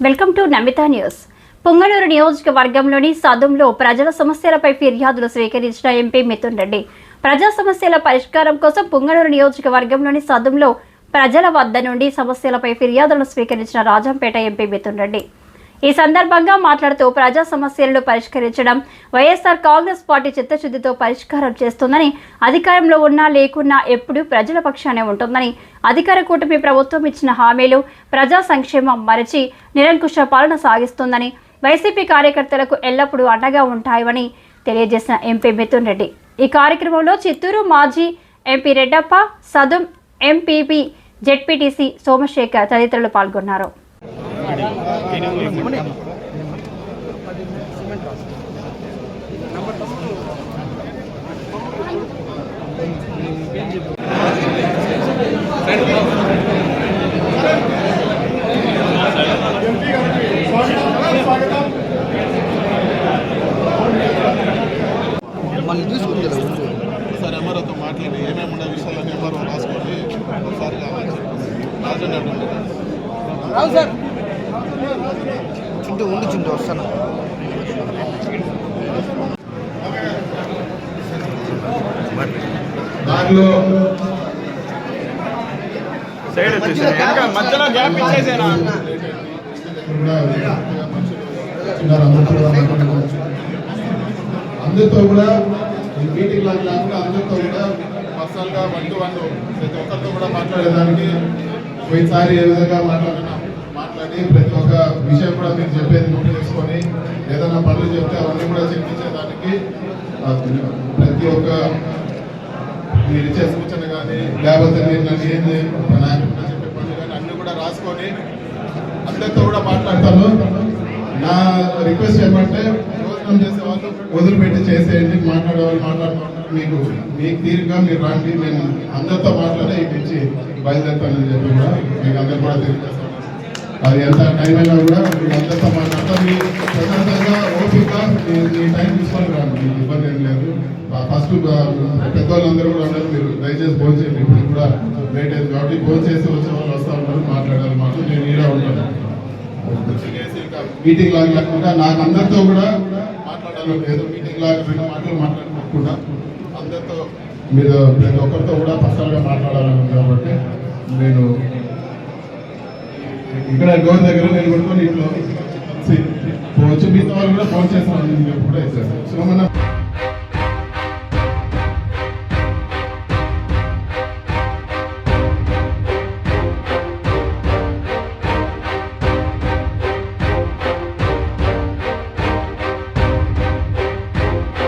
Welcome to Namita news. Punganur నియోజకవర్గంలోని సదుంలో ప్రజల సమస్యలపై ఫిర్యాదులు స్వీకరించిన ఎంపీ మిథున్ రెడ్డి ప్రజా సమస్యల పరిష్కారం కోసం పుంగనూరు నియోజకవర్గంలోని సదుంలో ప్రజల వద్ద నుండి సమస్యలపై ఫిర్యాదులను స్వీకరించిన రాజంపేట ఎంపీ మిథున్ రెడ్డి ఈ సందర్భంగా మాట్లాడుతూ ప్రజా సమస్యలను పరిష్కరించడం వైఎస్ఆర్ కాంగ్రెస్ పార్టీ చిత్తశుద్ధితో పరిష్కారం చేస్తుందని, అధికారంలో ఉన్నా లేకున్నా ఎప్పుడూ ప్రజల పక్షానే ఉంటుందని, అధికార కూటమి ప్రభుత్వం ఇచ్చిన హామీలు ప్రజా సంక్షేమం మరచి నిరంకుశ పాలన సాగిస్తుందని, వైసీపీ కార్యకర్తలకు ఎల్లప్పుడూ అండగా ఉంటాయని తెలియజేసిన ఎంపీ మిథున్ రెడ్డి ఈ కార్యక్రమంలో చిత్తూరు మాజీ MP Reddappa, Sadum MPP ZPTC Somashekhar తదితరులు పాల్గొన్నారు. సార్ ఎంఆర్ఓతో మాట్లాడి ఏమేమి ఉండే విషయాలని ఎంఆర్ఓ రాసుకొని ఒకసారి రావు సార్ చుంటూ వస్తాను. దానిలో మధ్యలో గ్యాప్ ఇచ్చేసేనా అందరితో కూడా ఈ మీటింగ్ లాగా లేకుండా అందరితో కూడా పర్సనల్గా 1-to-1 ప్రతి ఒక్కరితో కూడా మాట్లాడేదానికి పోయినసారి ఏ విధంగా మాట్లాడి ప్రతి ఒక్క విషయం కూడా మీరు చెప్పేది నోట్ చేసుకొని ఏదైనా పనులు చెప్తే అవన్నీ కూడా చెప్పించేదానికి ప్రతి ఒక్క మీరు ఇచ్చే సూచన కానీ లేకపోతే మీరు నాకు ఏంది నాయకుడు చెప్పే పనులు కానీ అన్నీ కూడా రాసుకొని అందరితో కూడా మాట్లాడతాను. నా రిక్వెస్ట్ ఏమంటే భోజనం చేసేవాళ్ళు వదిలిపెట్టి చేసేయండి, మాట్లాడేవాళ్ళు మాట్లాడుతూ మీకు తీరుగా మీరు రండి, నేను అందరితో మాట్లాడే ఇచ్చి బయలుదేరుతానని చెప్పి కూడా మీకు అందరు కూడా తెలియజేస్తాను. అది ఎంత టైం అయినా కూడా మీకు అందరితో మాట్లాడతాను. మీ ప్రశాంతంగా ఓపిక మీ టైం తీసుకొని రండి, మీకు ఇబ్బంది ఏం లేదు. ఫస్ట్ పెద్దవాళ్ళందరూ కూడా ఉన్నారు, మీరు దయచేసి ఫోన్ చేయండి. ఇప్పుడు కూడా లేట్ అయింది కాబట్టి ఫోన్ చేసి వచ్చే వాళ్ళు వస్తూ ఉంటారు, మాట్లాడాలి మాట నేను ఈడే ఉంటాను. మీటింగ్ లాగా లేకుండా నాకు అందరితో కూడా మాట్లాడాలి, ఏదో మీటింగ్ లాగా 2 మాటలు మాట్లాడుకోకుండా అందరితో మీరు ప్రతి ఒక్కరితో కూడా పర్సనల్గా మాట్లాడాలని కాబట్టి నేను ఇక్కడ డోర్ దగ్గర నిలబడుకొని ఇంట్లో పోవచ్చు. మిగతా వాళ్ళు కూడా ఫోన్ చేస్తాను కూడా ఇచ్చారు. సో మన